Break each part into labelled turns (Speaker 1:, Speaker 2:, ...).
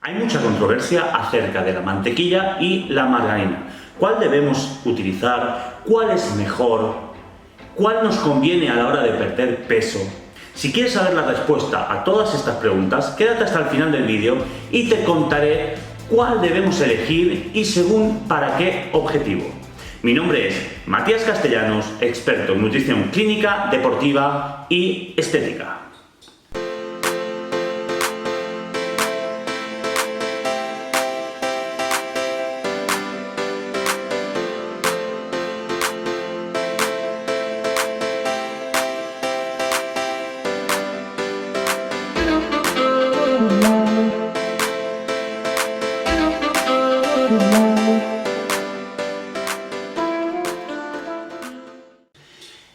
Speaker 1: Hay mucha controversia acerca de la mantequilla y la margarina. ¿Cuál debemos utilizar? ¿Cuál es mejor? ¿Cuál nos conviene a la hora de perder peso? Si quieres saber la respuesta a todas estas preguntas, quédate hasta el final del vídeo y te contaré cuál debemos elegir y según para qué objetivo. Mi nombre es Matías Castellanos, experto en nutrición clínica, deportiva y estética.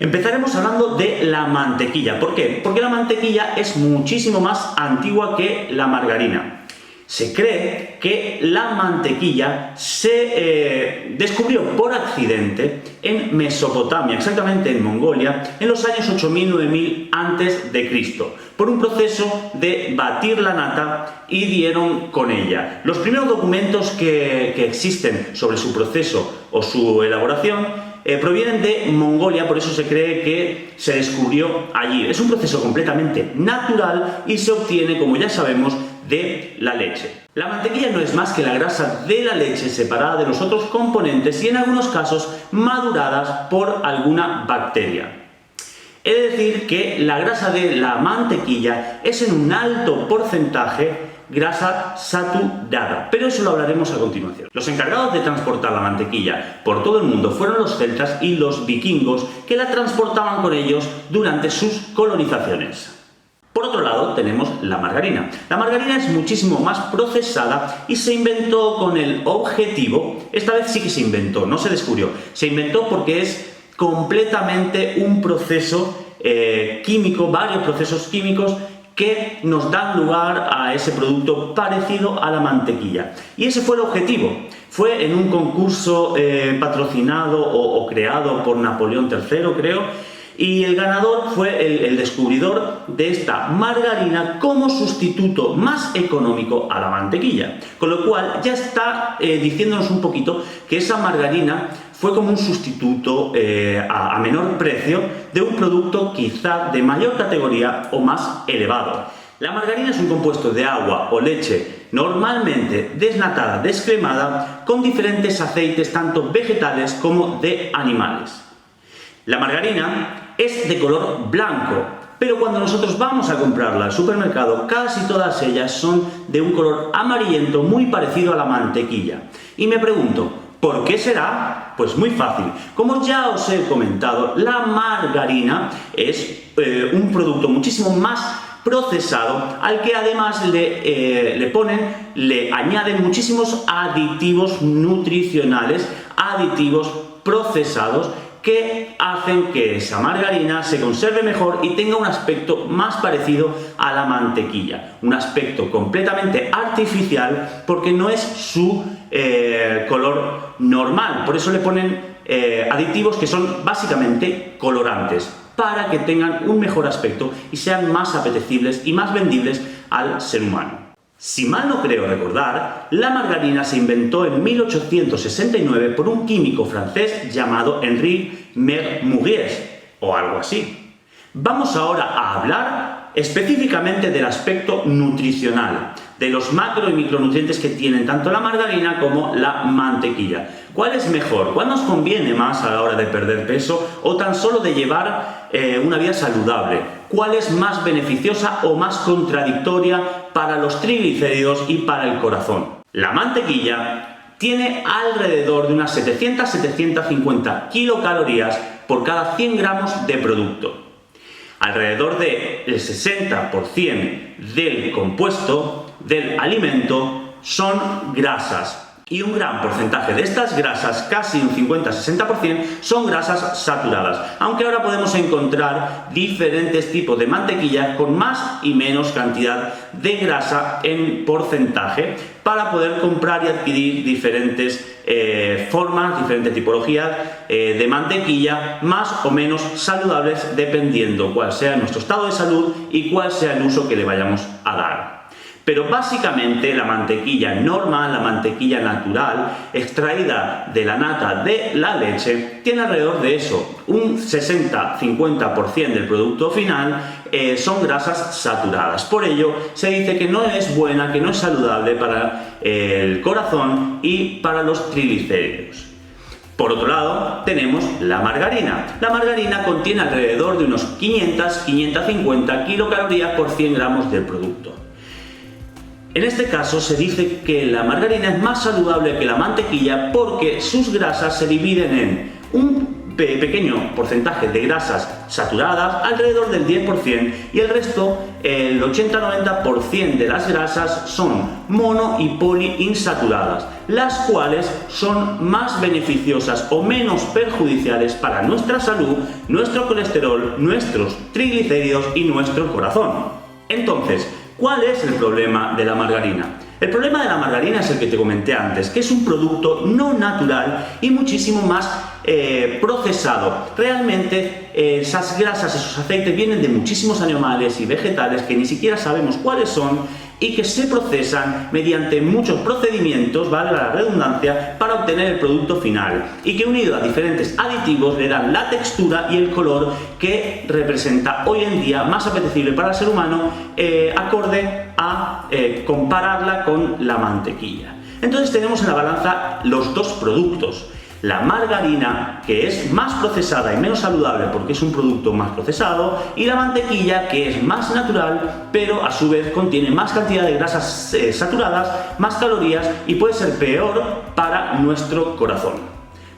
Speaker 1: Empezaremos hablando de la mantequilla. ¿Por qué? Porque la mantequilla es muchísimo más antigua que la margarina. Se cree que la mantequilla se descubrió por accidente en Mesopotamia, exactamente en Mongolia, en los años 8000-9000 a.C., por un proceso de batir la nata y dieron con ella. Los primeros documentos que existen sobre su proceso o su elaboración provienen de Mongolia, por eso se cree que se descubrió allí. Es un proceso completamente natural y se obtiene, como ya sabemos, de la leche. La mantequilla no es más que la grasa de la leche separada de los otros componentes y en algunos casos maduradas por alguna bacteria. He de decir que la grasa de la mantequilla es en un alto porcentaje grasa saturada, pero eso lo hablaremos a continuación. Los encargados de transportar la mantequilla por todo el mundo fueron los celtas y los vikingos, que la transportaban con ellos durante sus colonizaciones. Por otro lado tenemos la margarina. La margarina es muchísimo más procesada y se inventó con el objetivo, esta vez sí que se inventó, no se descubrió, se inventó porque es completamente un proceso químico, varios procesos químicos que nos dan lugar a ese producto parecido a la mantequilla. Y ese fue el objetivo. Fue en un concurso patrocinado o creado por Napoleón III, creo, y el ganador fue el descubridor de esta margarina como sustituto más económico a la mantequilla. Con lo cual ya está diciéndonos un poquito que esa margarina fue como un sustituto a menor precio de un producto quizá de mayor categoría o más elevado. La margarina es un compuesto de agua o leche normalmente desnatada, descremada, con diferentes aceites tanto vegetales como de animales. La margarina es de color blanco, pero cuando nosotros vamos a comprarla al supermercado, casi todas ellas son de un color amarillento muy parecido a la mantequilla. Y me pregunto, ¿por qué será? Pues muy fácil. Como ya os he comentado, la margarina es un producto muchísimo más procesado, al que además le añaden muchísimos aditivos nutricionales, aditivos procesados, que hacen que esa margarina se conserve mejor y tenga un aspecto más parecido a la mantequilla. Un aspecto completamente artificial porque no es su color normal. Por eso le ponen aditivos que son básicamente colorantes, para que tengan un mejor aspecto y sean más apetecibles y más vendibles al ser humano. Si mal no creo recordar, la margarina se inventó en 1869 por un químico francés llamado Henri Mermuriez, o algo así. Vamos ahora a hablar específicamente del aspecto nutricional, de los macro y micronutrientes que tienen tanto la margarina como la mantequilla. ¿Cuál es mejor? ¿Cuál nos conviene más a la hora de perder peso o tan solo de llevar una vida saludable? ¿Cuál es más beneficiosa o más contradictoria para los triglicéridos y para el corazón? La mantequilla tiene alrededor de unas 700-750 kilocalorías por cada 100 gramos de producto. Alrededor del 60% del compuesto del alimento son grasas. Y un gran porcentaje de estas grasas, casi un 50-60%, son grasas saturadas. Aunque ahora podemos encontrar diferentes tipos de mantequilla con más y menos cantidad de grasa en porcentaje para poder comprar y adquirir diferentes formas, diferentes tipologías de mantequilla más o menos saludables dependiendo cuál sea nuestro estado de salud y cuál sea el uso que le vayamos a dar. Pero básicamente la mantequilla normal, la mantequilla natural, extraída de la nata de la leche, tiene alrededor de eso, un 60-50% del producto final son grasas saturadas. Por ello se dice que no es buena, que no es saludable para el corazón y para los triglicéridos. Por otro lado, tenemos la margarina. La margarina contiene alrededor de unos 500-550 kilocalorías por 100 gramos del producto. En este caso se dice que la margarina es más saludable que la mantequilla porque sus grasas se dividen en un pequeño porcentaje de grasas saturadas, alrededor del 10%, y el resto, el 80-90% de las grasas son mono y poliinsaturadas, las cuales son más beneficiosas o menos perjudiciales para nuestra salud, nuestro colesterol, nuestros triglicéridos y nuestro corazón. Entonces, ¿cuál es el problema de la margarina? El problema de la margarina es el que te comenté antes, que es un producto no natural y muchísimo más procesado. Realmente esas grasas, esos aceites vienen de muchísimos animales y vegetales que ni siquiera sabemos cuáles son y que se procesan mediante muchos procedimientos, valga la redundancia, para obtener el producto final, y que unido a diferentes aditivos le dan la textura y el color que representa hoy en día más apetecible para el ser humano, acorde a compararla con la mantequilla. Entonces tenemos en la balanza los dos productos. La margarina, que es más procesada y menos saludable porque es un producto más procesado, y la mantequilla, que es más natural, pero a su vez contiene más cantidad de grasas saturadas, más calorías y puede ser peor para nuestro corazón.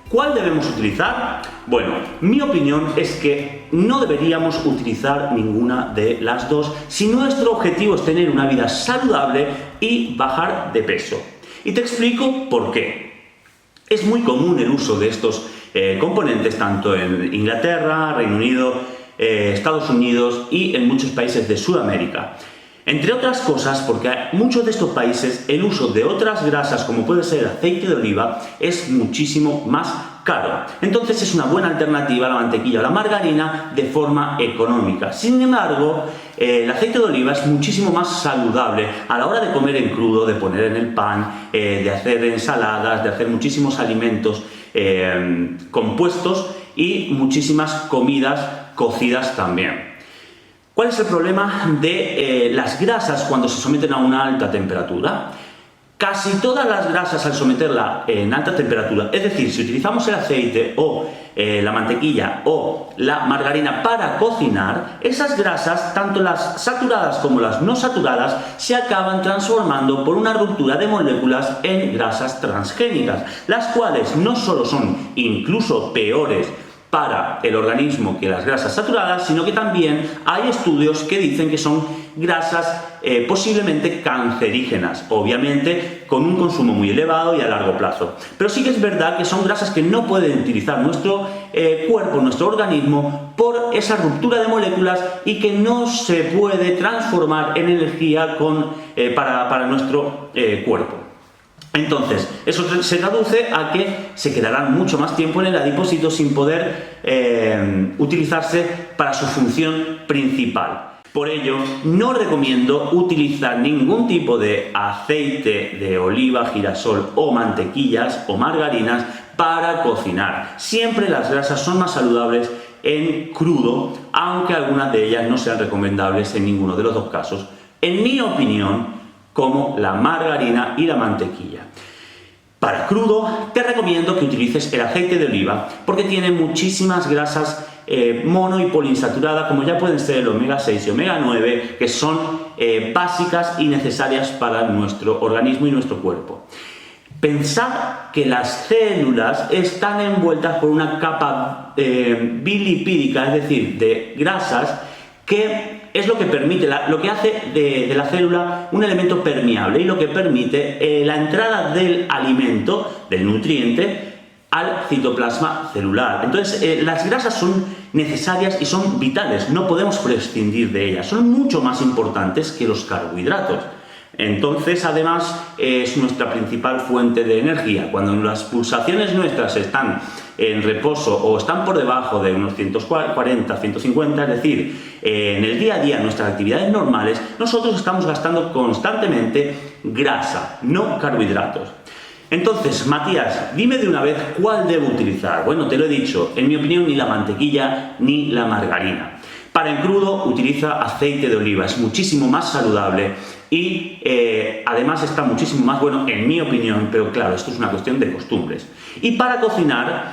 Speaker 1: ¿Cuál debemos utilizar? Bueno, mi opinión es que no deberíamos utilizar ninguna de las dos si nuestro objetivo es tener una vida saludable y bajar de peso. Y te explico por qué. Es muy común el uso de estos componentes tanto en Inglaterra, Reino Unido, Estados Unidos y en muchos países de Sudamérica. Entre otras cosas porque en muchos de estos países el uso de otras grasas como puede ser el aceite de oliva es muchísimo más caro. Entonces es una buena alternativa a la mantequilla o la margarina de forma económica. Sin embargo, el aceite de oliva es muchísimo más saludable a la hora de comer en crudo, de poner en el pan, de hacer ensaladas, de hacer muchísimos alimentos compuestos y muchísimas comidas cocidas también. ¿Cuál es el problema de las grasas cuando se someten a una alta temperatura? Casi todas las grasas al someterla en alta temperatura, es decir, si utilizamos el aceite o la mantequilla o la margarina para cocinar, esas grasas, tanto las saturadas como las no saturadas, se acaban transformando por una ruptura de moléculas en grasas transgénicas, las cuales no solo son incluso peores para el organismo que las grasas saturadas, sino que también hay estudios que dicen que son grasas posiblemente cancerígenas, obviamente con un consumo muy elevado y a largo plazo. Pero sí que es verdad que son grasas que no pueden utilizar nuestro cuerpo, nuestro organismo, por esa ruptura de moléculas y que no se puede transformar en energía para nuestro cuerpo. Entonces, eso se traduce a que se quedarán mucho más tiempo en el adipocito sin poder utilizarse para su función principal. Por ello, no recomiendo utilizar ningún tipo de aceite de oliva, girasol o mantequillas o margarinas para cocinar. Siempre las grasas son más saludables en crudo, aunque algunas de ellas no sean recomendables en ninguno de los dos casos, en mi opinión, como la margarina y la mantequilla. Para crudo te recomiendo que utilices el aceite de oliva porque tiene muchísimas grasas mono y poliinsaturadas, como ya pueden ser el omega 6 y omega 9, que son básicas y necesarias para nuestro organismo y nuestro cuerpo. Pensad que las células están envueltas por una capa bilipídica, es decir, de grasas, que es lo que permite, lo que hace de la célula un elemento permeable y lo que permite la entrada del alimento, del nutriente, al citoplasma celular. Entonces, las grasas son necesarias y son vitales, no podemos prescindir de ellas, son mucho más importantes que los carbohidratos. Entonces, además, es nuestra principal fuente de energía. Cuando las pulsaciones nuestras están en reposo o están por debajo de unos 140, 150, es decir, en el día a día, en nuestras actividades normales, nosotros estamos gastando constantemente grasa, no carbohidratos. Entonces, Matías, dime de una vez cuál debo utilizar. Bueno, te lo he dicho, en mi opinión, ni la mantequilla ni la margarina. Para en crudo utiliza aceite de oliva, es muchísimo más saludable y además está muchísimo más bueno en mi opinión, pero claro, esto es una cuestión de costumbres. Y para cocinar,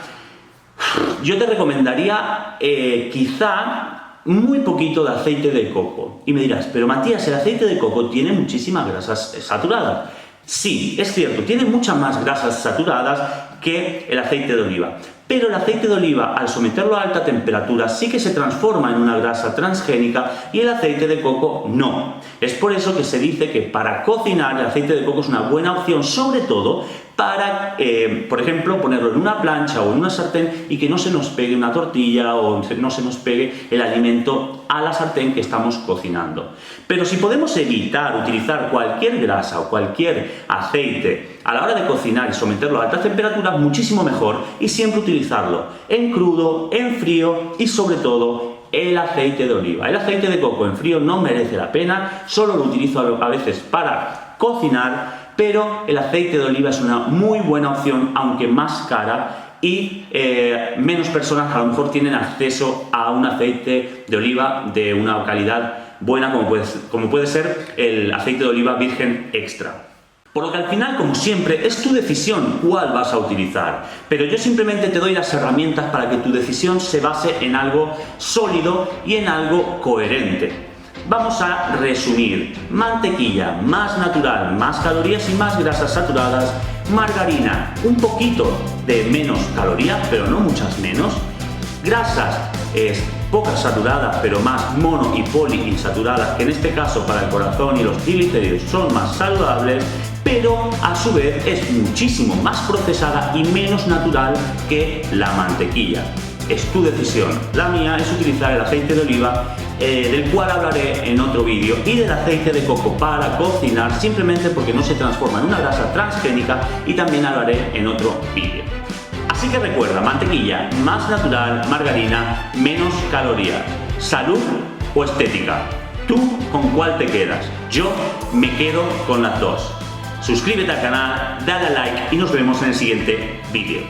Speaker 1: yo te recomendaría quizá muy poquito de aceite de coco. Y me dirás, pero Matías, el aceite de coco tiene muchísimas grasas saturadas. Sí, es cierto, tiene muchas más grasas saturadas que el aceite de oliva. Pero el aceite de oliva, al someterlo a alta temperatura, sí que se transforma en una grasa transgénica y el aceite de coco no. Es por eso que se dice que para cocinar el aceite de coco es una buena opción, sobre todo para, por ejemplo, ponerlo en una plancha o en una sartén y que no se nos pegue una tortilla o no se nos pegue el alimento a la sartén que estamos cocinando. Pero si podemos evitar utilizar cualquier grasa o cualquier aceite a la hora de cocinar y someterlo a altas temperaturas, muchísimo mejor, y siempre utilizarlo en crudo, en frío y sobre todo el aceite de oliva. El aceite de coco en frío no merece la pena, solo lo utilizo a veces para cocinar, pero el aceite de oliva es una muy buena opción, aunque más cara, y menos personas a lo mejor tienen acceso a un aceite de oliva de una calidad buena como puede ser el aceite de oliva virgen extra. Por lo que al final, como siempre, es tu decisión cuál vas a utilizar, pero yo simplemente te doy las herramientas para que tu decisión se base en algo sólido y en algo coherente. Vamos a resumir: mantequilla, más natural, más calorías y más grasas saturadas; margarina, un poquito de menos calorías, pero no muchas menos; grasas, pocas saturadas, pero más mono y poliinsaturadas, que en este caso para el corazón y los triglicéridos son más saludables, pero a su vez es muchísimo más procesada y menos natural que la mantequilla. Es tu decisión. La mía es utilizar el aceite de oliva, del cual hablaré en otro vídeo, y del aceite de coco para cocinar, simplemente porque no se transforma en una grasa transgénica, y también hablaré en otro vídeo. Así que recuerda, mantequilla, más natural; margarina, menos calorías. ¿Salud o estética? ¿Tú con cuál te quedas? Yo me quedo con las dos. Suscríbete al canal, dale a like y nos vemos en el siguiente vídeo.